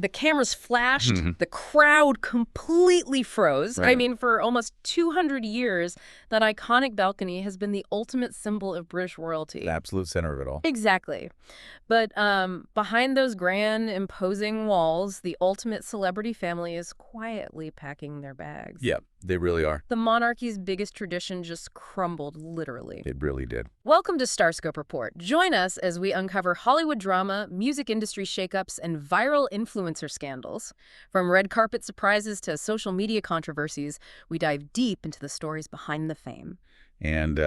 the cameras flashed, Mm-hmm. the crowd completely froze. Right. I mean, for almost 200 years, that iconic balcony has been the ultimate symbol of British royalty. The absolute center of it all. Exactly. But behind those grand, imposing walls, the ultimate celebrity family is quietly packing their bags. Yeah, they really are. The monarchy's biggest tradition just crumbled, literally. It really did. Welcome to Starscope Report. Join us as we uncover Hollywood drama, music industry shakeups, and viral influencer scandals. From red carpet surprises to social media controversies, we dive deep into the stories behind the fame. And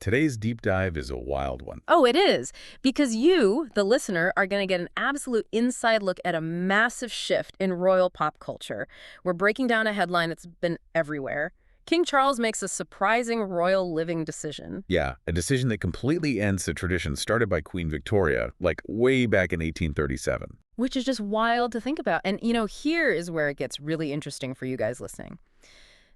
today's deep dive is a wild one. Oh, it is, because you, the listener, are going to get an absolute inside look at a massive shift in royal pop culture. We're breaking down a headline that's been everywhere. King Charles makes a surprising royal living decision. Yeah, a decision that completely ends the tradition started by Queen Victoria, like way back in 1837. Which is just wild to think about. And, here is where it gets really interesting for you guys listening.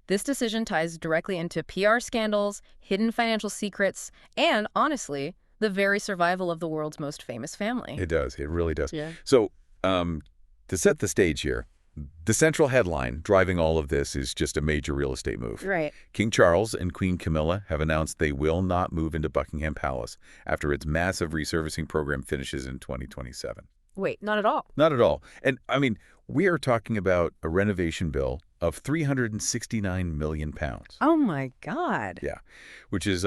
This decision ties directly into PR scandals, hidden financial secrets, and, honestly, the very survival of the world's most famous family. It does. It really does. Yeah. So, to set the stage here, the central headline driving all of this is just a major real estate move. Right. King Charles and Queen Camilla have announced they will not move into Buckingham Palace after its massive resurfacing program finishes in 2027. Wait, not at all. Not at all. And, I mean, we are talking about a renovation bill of £369 million. Oh, my God. Yeah, which is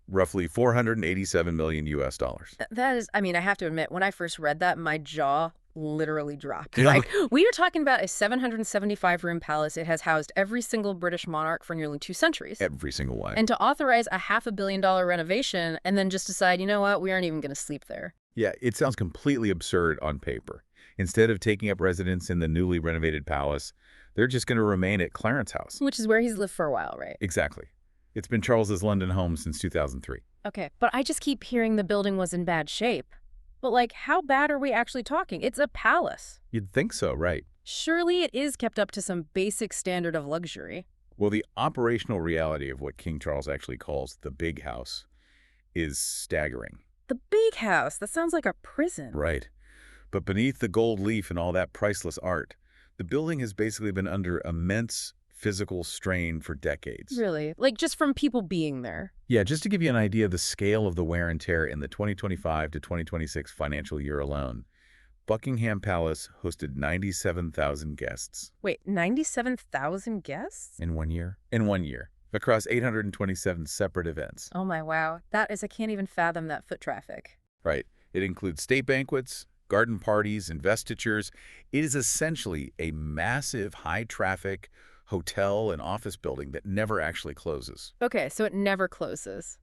roughly $487 million US dollars. That is, I have to admit, when I first read that, my jaw literally dropped. Yeah. Like, we are talking about a 775-room palace. It has housed every single British monarch for nearly 2 centuries. Every single one. And to authorize a $500 million renovation and then just decide, you know what, we aren't even going to sleep there. Yeah, it sounds completely absurd on paper. Instead of taking up residence in the newly renovated palace, they're just going to remain at Clarence House. Which is where he's lived for a while, right? Exactly. It's been Charles's London home since 2003. Okay, but I just keep hearing the building was in bad shape. But, how bad are we actually talking? It's a palace. You'd think so, right? Surely it is kept up to some basic standard of luxury. Well, the operational reality of what King Charles actually calls the big house is staggering. The big house? That sounds like a prison. Right. But beneath the gold leaf and all that priceless art, the building has basically been under immense physical strain for decades. Really? Just from people being there? Yeah, just to give you an idea of the scale of the wear and tear in the 2025 to 2026 financial year alone, Buckingham Palace hosted 97,000 guests. Wait, 97,000 guests? In 1 year? In 1 year, across 827 separate events. Oh my wow. I can't even fathom that foot traffic. Right. It includes state banquets, garden parties, investitures. It is essentially a massive, high-traffic hotel and office building that never actually closes. Okay, so it never closes.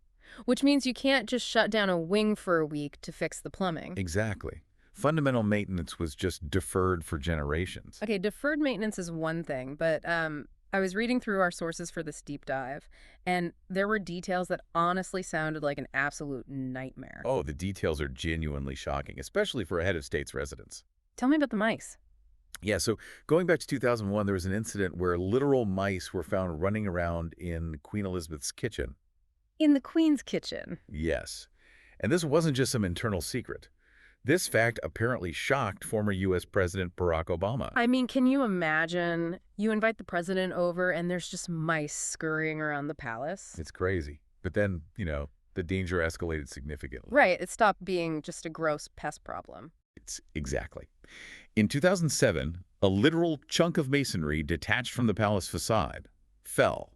Which means you can't just shut down a wing for a week to fix the plumbing. Exactly. Fundamental maintenance was just deferred for generations. Okay, deferred maintenance is one thing, but I was reading through our sources for this deep dive, and there were details that honestly sounded like an absolute nightmare. Oh, the details are genuinely shocking, especially for a head of state's residence. Tell me about the mice. Yeah, so going back to 2001, there was an incident where literal mice were found running around in Queen Elizabeth's kitchen. In the Queen's kitchen? Yes. And this wasn't just some internal secret. This fact apparently shocked former U.S. President Barack Obama. I mean, can you imagine? You invite the president over and there's just mice scurrying around the palace? It's crazy. But then, the danger escalated significantly. Right, it stopped being just a gross pest problem. Exactly. In 2007, a literal chunk of masonry detached from the palace facade fell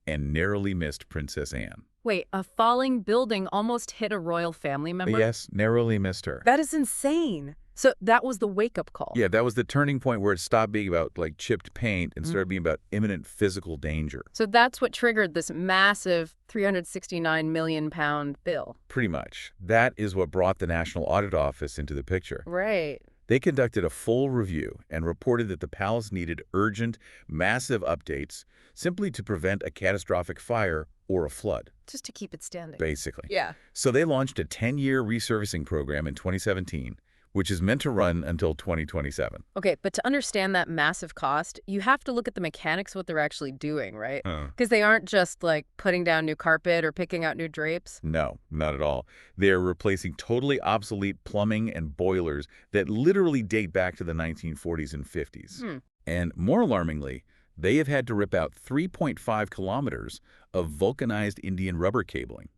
and narrowly missed Princess Anne. Wait, a falling building almost hit a royal family member? Yes, narrowly missed her. That is insane. So that was the wake-up call. Yeah, that was the turning point where it stopped being about, chipped paint and started being about imminent physical danger. So that's what triggered this massive £369 million bill. Pretty much. That is what brought the National Audit Office into the picture. Right. They conducted a full review and reported that the palace needed urgent, massive updates simply to prevent a catastrophic fire or a flood. Just to keep it standing. Basically. Yeah. So they launched a 10-year resurfacing program in 2017, which is meant to run until 2027. Okay, but to understand that massive cost, you have to look at the mechanics of what they're actually doing, right? Because they aren't just like putting down new carpet or picking out new drapes. No, not at all. They're replacing totally obsolete plumbing and boilers that literally date back to the 1940s and 50s. And more alarmingly, they have had to rip out 3.5 kilometers of vulcanized Indian rubber cabling.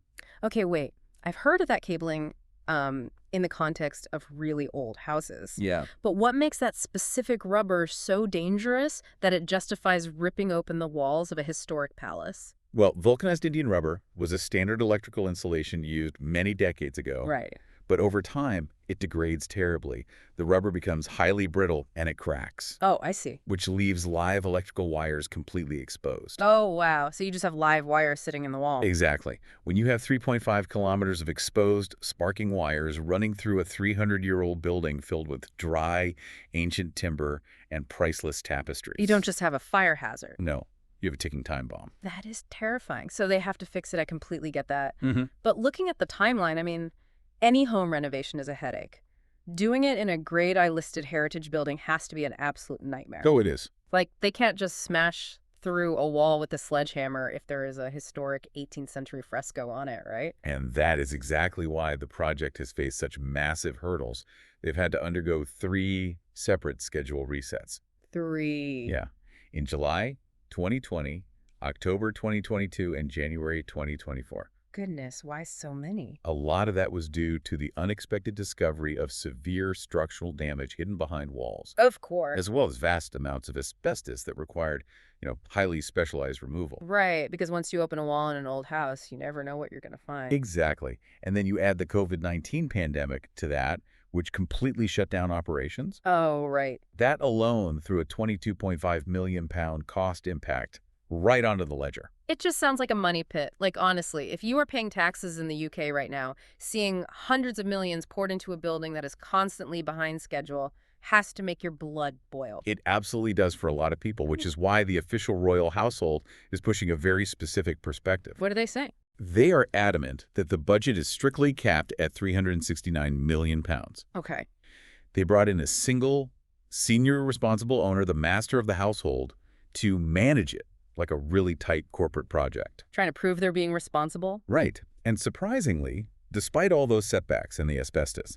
Okay, wait. I've heard of that cabling in the context of really old houses. Yeah. But what makes that specific rubber so dangerous that it justifies ripping open the walls of a historic palace? Well, vulcanized Indian rubber was a standard electrical insulation used many decades ago. Right. But over time, it degrades terribly. The rubber becomes highly brittle and it cracks. Oh, I see. Which leaves live electrical wires completely exposed. Oh, wow. So you just have live wires sitting in the wall. Exactly. When you have 3.5 kilometers of exposed, sparking wires running through a 300-year-old building filled with dry, ancient timber and priceless tapestries. You don't just have a fire hazard. No. You have a ticking time bomb. That is terrifying. So they have to fix it. I completely get that. Mm-hmm. But looking at the timeline, I mean, any home renovation is a headache. Doing it in a Grade I listed heritage building has to be an absolute nightmare. Oh, it is. Like, they can't just smash through a wall with a sledgehammer if there is a historic 18th century fresco on it, right? And that is exactly why the project has faced such massive hurdles. They've had to undergo 3 separate schedule resets. 3. Yeah. In July 2020, October 2022, and January 2024. Goodness, why so many? A lot of that was due to the unexpected discovery of severe structural damage hidden behind walls, Of course. as well as vast amounts of asbestos that required, highly specialized removal. Right, because once you open a wall in an old house, you never know what you're going to find. Exactly. And then you add the COVID-19 pandemic to that, which completely shut down operations. Oh, right. That alone threw a £22.5 million cost impact right onto the ledger. It just sounds like a money pit. Like, honestly, if you are paying taxes in the UK right now, seeing hundreds of millions poured into a building that is constantly behind schedule has to make your blood boil. It absolutely does for a lot of people, which is why the official royal household is pushing a very specific perspective. What are they saying? They are adamant that the budget is strictly capped at £369 million. Okay. They brought in a single, senior responsible owner, the master of the household, to manage it like a really tight corporate project. Trying to prove they're being responsible? Right. And surprisingly, despite all those setbacks and the asbestos,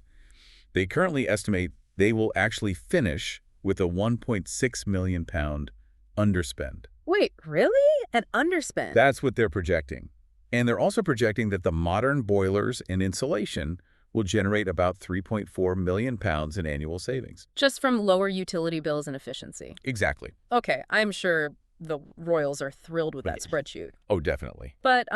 they currently estimate they will actually finish with a £1.6 million underspend. Wait, really? An underspend? That's what they're projecting. And they're also projecting that the modern boilers and insulation will generate about £3.4 million in annual savings. Just from lower utility bills and efficiency. Exactly. Okay, I'm sure the royals are thrilled with that spreadsheet. Oh, definitely. But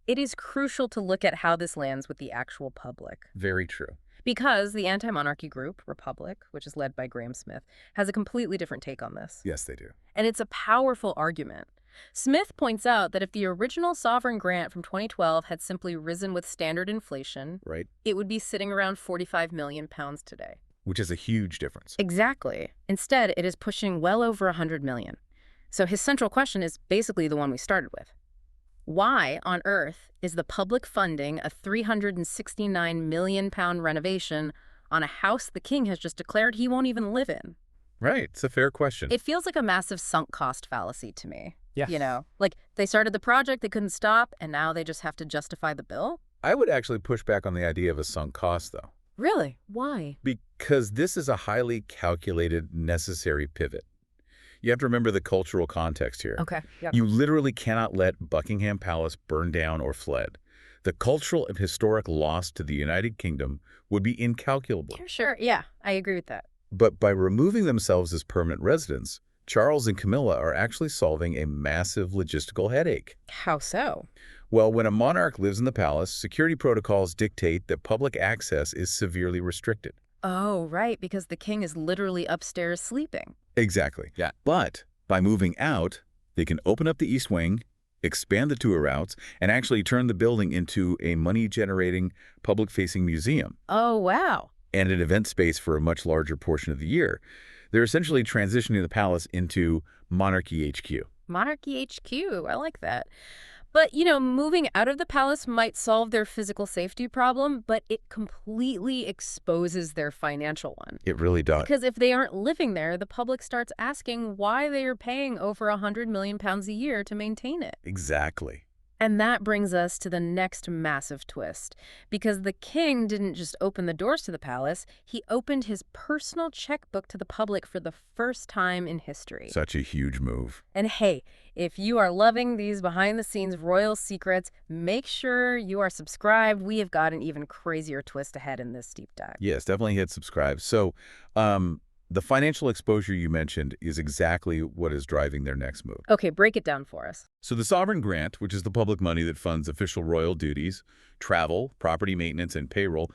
it is crucial to look at how this lands with the actual public. Very true. Because the anti-monarchy group, Republic, which is led by Graham Smith, has a completely different take on this. Yes, they do. And it's a powerful argument. Smith points out that if the original sovereign grant from 2012 had simply risen with standard inflation, Right. it would be sitting around £45 million today. Which is a huge difference. Exactly. Instead, it is pushing well over $100 million. So his central question is basically the one we started with. Why on earth is the public funding a £369 million renovation on a house the king has just declared he won't even live in? Right. It's a fair question. It feels like a massive sunk cost fallacy to me. Yeah. You know, like they started the project, they couldn't stop, and now they just have to justify the bill? I would actually push back on the idea of a sunk cost, though. Really? Why? Because this is a highly calculated, necessary pivot. You have to remember the cultural context here. Okay. Yep. You literally cannot let Buckingham Palace burn down or fled. The cultural and historic loss to the United Kingdom would be incalculable. Sure. Yeah, I agree with that. But by removing themselves as permanent residents, Charles and Camilla are actually solving a massive logistical headache. How so? Well, when a monarch lives in the palace, security protocols dictate that public access is severely restricted. Oh, right, because the king is literally upstairs sleeping. Exactly. Yeah. But by moving out, they can open up the East Wing, expand the tour routes, and actually turn the building into a money-generating, public-facing museum Oh, wow. and an event space for a much larger portion of the year. They're essentially transitioning the palace into Monarchy HQ. Monarchy HQ. I like that. But, you know, moving out of the palace might solve their physical safety problem, but it completely exposes their financial one. It really does. Because if they aren't living there, the public starts asking why they are paying over £100 million a year to maintain it. Exactly. And that brings us to the next massive twist. Because the king didn't just open the doors to the palace, he opened his personal checkbook to the public for the first time in history. Such a huge move. And hey, if you are loving these behind-the-scenes royal secrets, make sure you are subscribed. We have got an even crazier twist ahead in this deep dive. Yes, definitely hit subscribe. So, the financial exposure you mentioned is exactly what is driving their next move. Okay, break it down for us. So the sovereign grant, which is the public money that funds official royal duties, travel, property maintenance, and payroll,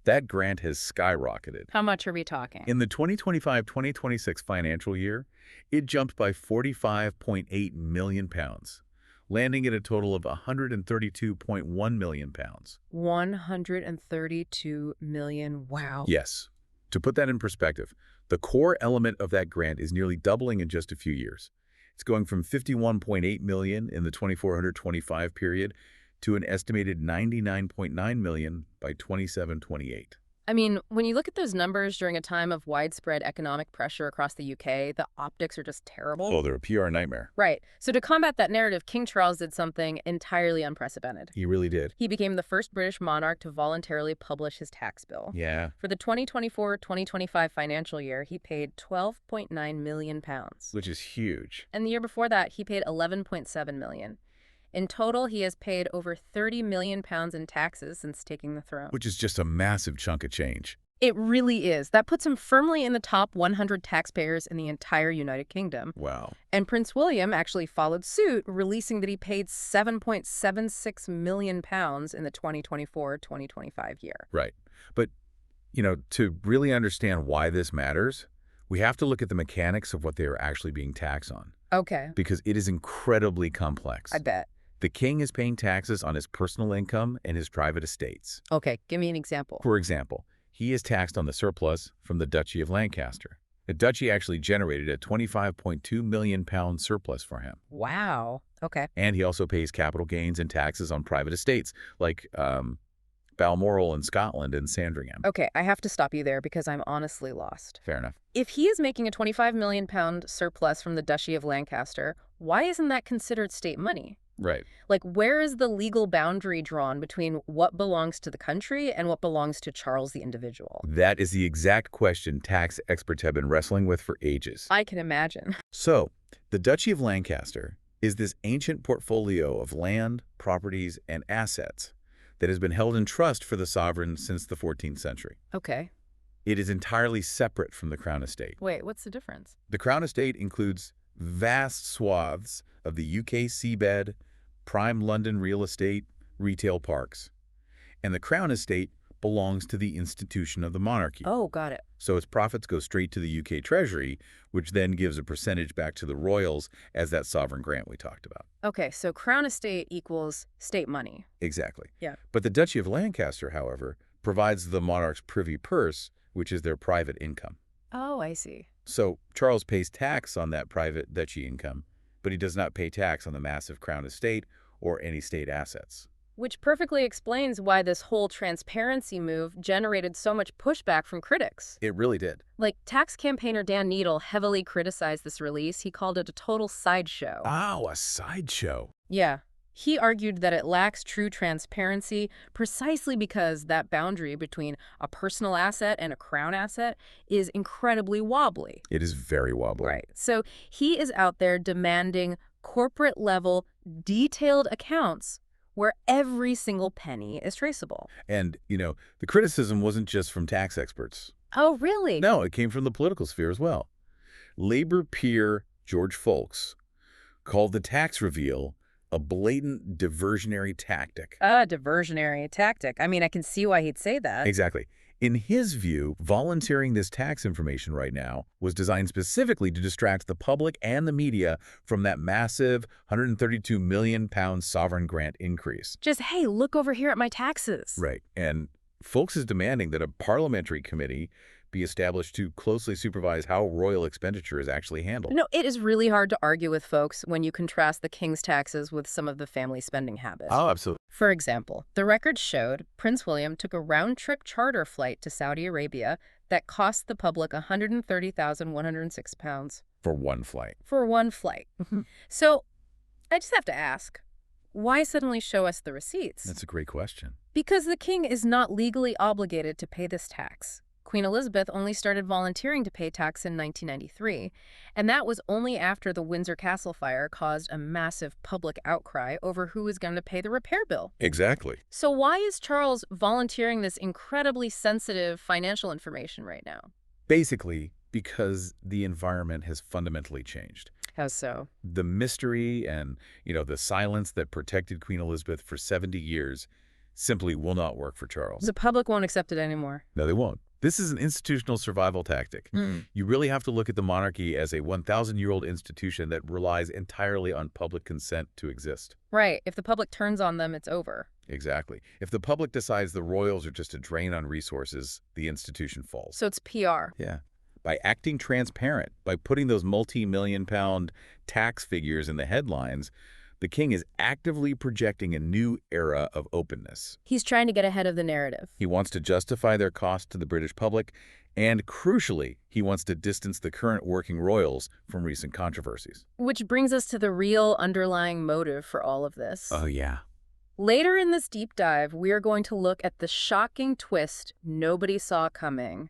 that grant has skyrocketed. How much are we talking? In the 2025-2026 financial year, it jumped by £45.8 million, landing at a total of £132.1 million. 132 million, wow. Yes. To put that in perspective, the core element of that grant is nearly doubling in just a few years. It's going from $51.8 million in the 24-25 period to an estimated $99.9 million by 27-28. I mean, when you look at those numbers during a time of widespread economic pressure across the UK, the optics are just terrible. Oh, they're a PR nightmare. Right. So to combat that narrative, King Charles did something entirely unprecedented. He really did. He became the first British monarch to voluntarily publish his tax bill. Yeah. For the 2024-2025 financial year, he paid £12.9 million. Which is huge. And the year before that, he paid £11.7 million. In total, he has paid over £30 million in taxes since taking the throne. Which is just a massive chunk of change. It really is. That puts him firmly in the top 100 taxpayers in the entire United Kingdom. Wow. And Prince William actually followed suit, releasing that he paid £7.76 million in the 2024-2025 year. Right. But, you know, to really understand why this matters, we have to look at the mechanics of what they are actually being taxed on. Okay. Because it is incredibly complex. I bet. The king is paying taxes on his personal income and his private estates. Okay, give me an example. For example, he is taxed on the surplus from the Duchy of Lancaster. The duchy actually generated a £25.2 million surplus for him. Wow. Okay. And he also pays capital gains and taxes on private estates, like Balmoral in Scotland and Sandringham. Okay, I have to stop you there because I'm honestly lost. Fair enough. If he is making a £25 million surplus from the Duchy of Lancaster, why isn't that considered state money? Right. Like, where is the legal boundary drawn between what belongs to the country and what belongs to Charles the individual? That is the exact question tax experts have been wrestling with for ages. I can imagine. So, the Duchy of Lancaster is this ancient portfolio of land, properties, and assets that has been held in trust for the sovereign since the 14th century. Okay. It is entirely separate from the Crown Estate. Wait, what's the difference? The Crown Estate includes vast swaths of the UK seabed, prime London real estate, retail parks. And the Crown Estate belongs to the institution of the monarchy. Oh, got it. So its profits go straight to the UK Treasury, which then gives a percentage back to the royals as that sovereign grant we talked about. Okay, so Crown Estate equals state money. Exactly. Yeah. But the Duchy of Lancaster, however, provides the monarch's privy purse, which is their private income. Oh, I see. So Charles pays tax on that private duchy income, but he does not pay tax on the massive Crown Estate or any state assets. Which perfectly explains why this whole transparency move generated so much pushback from critics. It really did. Like, tax campaigner Dan Needle heavily criticized this release. He called it a total sideshow. Oh, a sideshow. Yeah. He argued that it lacks true transparency precisely because that boundary between a personal asset and a crown asset is incredibly wobbly. It is very wobbly. Right. So he is out there demanding corporate-level, detailed accounts where every single penny is traceable. And, you know, the criticism wasn't just from tax experts. Oh, really? No, it came from the political sphere as well. Labor peer George Folks called the tax reveal a blatant diversionary tactic. A diversionary tactic. I mean, I can see why he'd say that. Exactly. In his view, volunteering this tax information right now was designed specifically to distract the public and the media from that massive £132 million sovereign grant increase. Just, hey, look over here at my taxes. Right. And Folks is demanding that a parliamentary committee be established to closely supervise how royal expenditure is actually handled. No, it is really hard to argue with folks when you contrast the king's taxes with some of the family spending habits. Oh, absolutely. For example, the records showed Prince William took a round-trip charter flight to Saudi Arabia that cost the public £130,106. For one flight. For one flight. So, I just have to ask, why suddenly show us the receipts? That's a great question. Because the king is not legally obligated to pay this tax. Queen Elizabeth only started volunteering to pay tax in 1993, and that was only after the Windsor Castle fire caused a massive public outcry over who was going to pay the repair bill. Exactly. So why is Charles volunteering this incredibly sensitive financial information right now? Basically, because the environment has fundamentally changed. How so? The mystery and, the silence that protected Queen Elizabeth for 70 years simply will not work for Charles. The public won't accept it anymore. No, they won't. This is an institutional survival tactic. You really have to look at the monarchy as a 1,000-year-old institution that relies entirely on public consent to exist. Right. If the public turns on them, it's over. Exactly. If the public decides the royals are just a drain on resources, the institution falls. So it's PR. Yeah. By acting transparent, by putting those multi-million-pound tax figures in the headlines, the king is actively projecting a new era of openness. He's trying to get ahead of the narrative. He wants to justify their cost to the British public, and crucially, he wants to distance the current working royals from recent controversies. Which brings us to the real underlying motive for all of this. Oh, yeah. Later in this deep dive, we are going to look at the shocking twist nobody saw coming,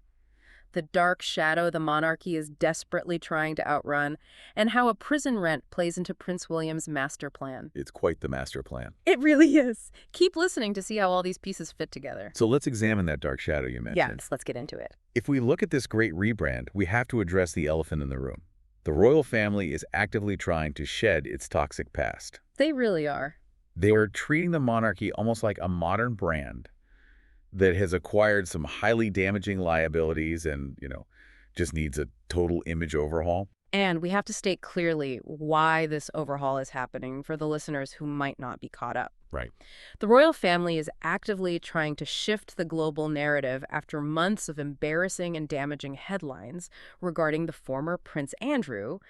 the dark shadow the monarchy is desperately trying to outrun, and how a prison rent plays into Prince William's master plan. It's quite the master plan. It really is. Keep listening to see how all these pieces fit together. So let's examine that dark shadow you mentioned. Yes, let's get into it. If we look at this great rebrand, we have to address the elephant in the room. The royal family is actively trying to shed its toxic past. They really are. They are treating the monarchy almost like a modern brand that has acquired some highly damaging liabilities and, just needs a total image overhaul. And we have to state clearly why this overhaul is happening for the listeners who might not be caught up. Right. The royal family is actively trying to shift the global narrative after months of embarrassing and damaging headlines regarding the former Prince Andrew,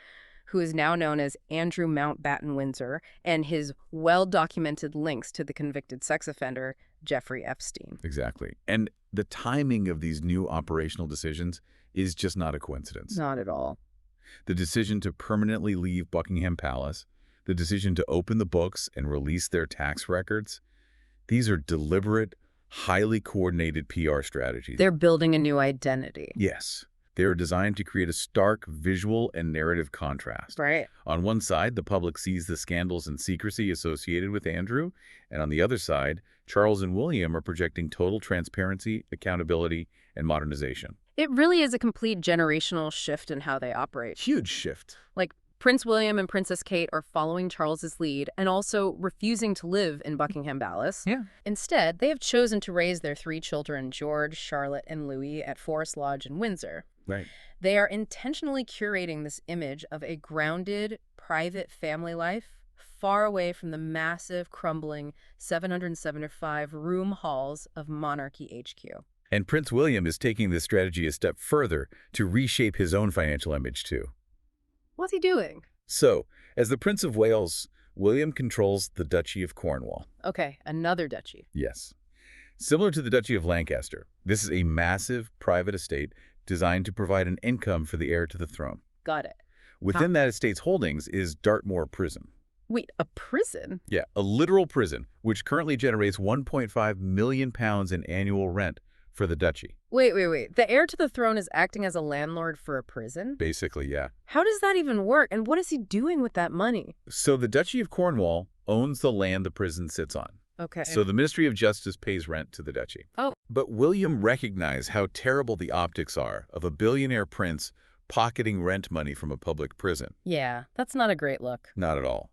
who is now known as Andrew Mountbatten Windsor, and his well-documented links to the convicted sex offender, Jeffrey Epstein. Exactly. And the timing of these new operational decisions is just not a coincidence. Not at all. The decision to permanently leave Buckingham Palace, the decision to open the books and release their tax records, these are deliberate, highly coordinated PR strategies. They're building a new identity. Yes. They are designed to create a stark visual and narrative contrast. Right. On one side, the public sees the scandals and secrecy associated with Andrew, and on the other side, Charles and William are projecting total transparency, accountability, and modernization. It really is a complete generational shift in how they operate. Huge shift. Like, Prince William and Princess Kate are following Charles's lead and also refusing to live in Buckingham Palace. Yeah. Instead, they have chosen to raise their 3 children, George, Charlotte, and Louis, at Forest Lodge in Windsor. Right. They are intentionally curating this image of a grounded, private family life far away from the massive, crumbling 775-room halls of Monarchy HQ. And Prince William is taking this strategy a step further to reshape his own financial image, too. What's he doing? So, as the Prince of Wales, William controls the Duchy of Cornwall. Okay, another duchy. Yes. Similar to the Duchy of Lancaster, this is a massive private estate designed to provide an income for the heir to the throne. Got it. Within that estate's holdings is Dartmoor Prison. Wait, a prison? Yeah, a literal prison, which currently generates £1.5 million in annual rent for the duchy. Wait. The heir to the throne is acting as a landlord for a prison? Basically, yeah. How does that even work, and what is he doing with that money? So the Duchy of Cornwall owns the land the prison sits on. Okay. So the Ministry of Justice pays rent to the duchy. Oh. But William recognized how terrible the optics are of a billionaire prince pocketing rent money from a public prison. Yeah, that's not a great look. Not at all.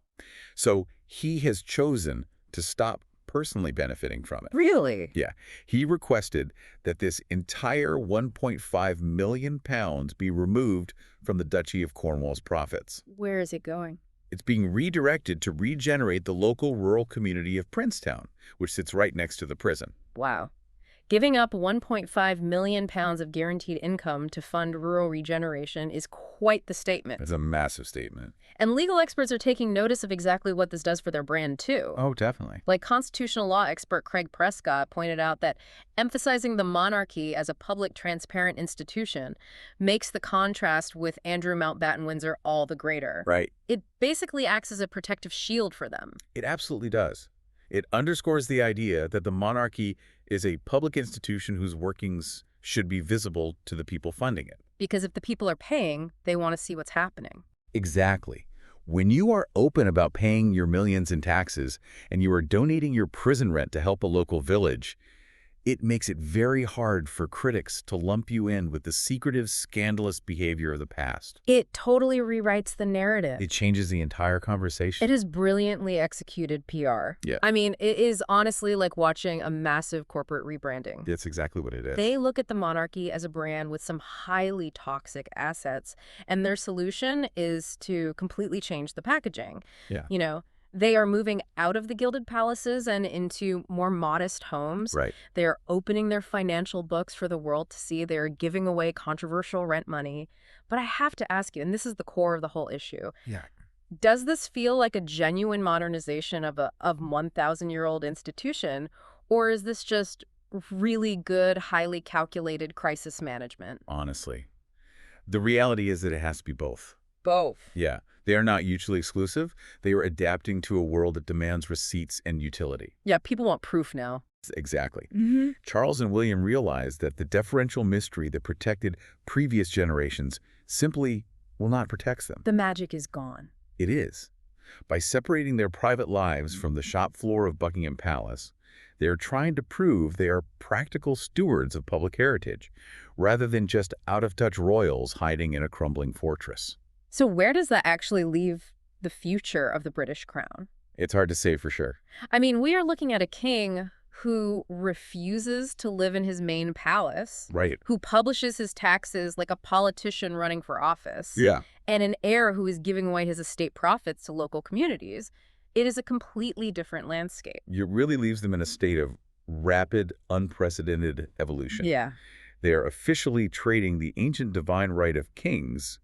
So he has chosen to stop personally benefiting from it. Really? Yeah. He requested that this entire £1.5 million be removed from the Duchy of Cornwall's profits. Where is it going? It's being redirected to regenerate the local rural community of Princetown, which sits right next to the prison. Wow. Giving up £1.5 million of guaranteed income to fund rural regeneration is quite the statement. It's a massive statement. And legal experts are taking notice of exactly what this does for their brand, too. Oh, definitely. Like constitutional law expert Craig Prescott pointed out that emphasizing the monarchy as a public, transparent institution makes the contrast with Andrew Mountbatten Windsor all the greater. Right. It basically acts as a protective shield for them. It absolutely does. It underscores the idea that the monarchy is a public institution whose workings should be visible to the people funding it. Because if the people are paying, they want to see what's happening. Exactly. When you are open about paying your millions in taxes and you are donating your prison rent to help a local village, it makes it very hard for critics to lump you in with the secretive, scandalous behavior of the past. It totally rewrites the narrative. It changes the entire conversation. It is brilliantly executed PR. Yeah. I mean, it is honestly like watching a massive corporate rebranding. That's exactly what it is. They look at the monarchy as a brand with some highly toxic assets, and their solution is to completely change the packaging. Yeah. You know, they are moving out of the gilded palaces and into more modest homes. Right. They are opening their financial books for the world to see. They are giving away controversial rent money. But I have to ask you, and this is the core of the whole issue. Yeah. Does this feel like a genuine modernization of a 1,000-year-old institution, or is this just really good, highly calculated crisis management? Honestly. The reality is that it has to be both. Both. Yeah. They are not mutually exclusive. They are adapting to a world that demands receipts and utility. Yeah, people want proof now. Exactly. Charles and William realized that the deferential mystery that protected previous generations simply will not protect them. The magic is gone. It is. By separating their private lives from the shop floor of Buckingham Palace, they are trying to prove they are practical stewards of public heritage, rather than just out-of-touch royals hiding in a crumbling fortress. So where does that actually leave the future of the British crown? It's hard to say for sure. I mean, we are looking at a king who refuses to live in his main palace, Right. who publishes his taxes like a politician running for office, Yeah. and an heir who is giving away his estate profits to local communities. It is a completely different landscape. It really leaves them in a state of rapid, unprecedented evolution. Yeah. They are officially trading the ancient divine right of kings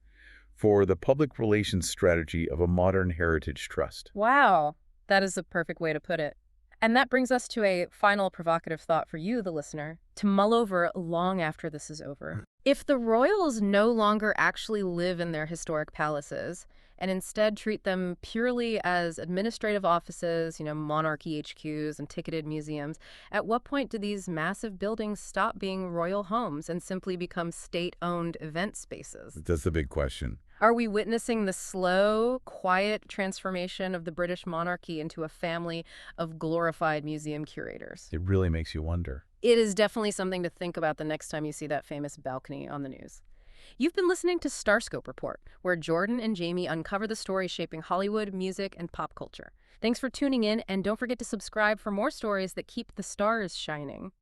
for the public relations strategy of a modern heritage trust. Wow. That is the perfect way to put it. And that brings us to a final provocative thought for you, the listener, to mull over long after this is over. If the royals no longer actually live in their historic palaces and instead treat them purely as administrative offices, monarchy HQs and ticketed museums, at what point do these massive buildings stop being royal homes and simply become state-owned event spaces? That's the big question. Are we witnessing the slow, quiet transformation of the British monarchy into a family of glorified museum curators? It really makes you wonder. It is definitely something to think about the next time you see that famous balcony on the news. You've been listening to Starscope Report, where Jordan and Jamie uncover the stories shaping Hollywood, music, and pop culture. Thanks for tuning in, and don't forget to subscribe for more stories that keep the stars shining.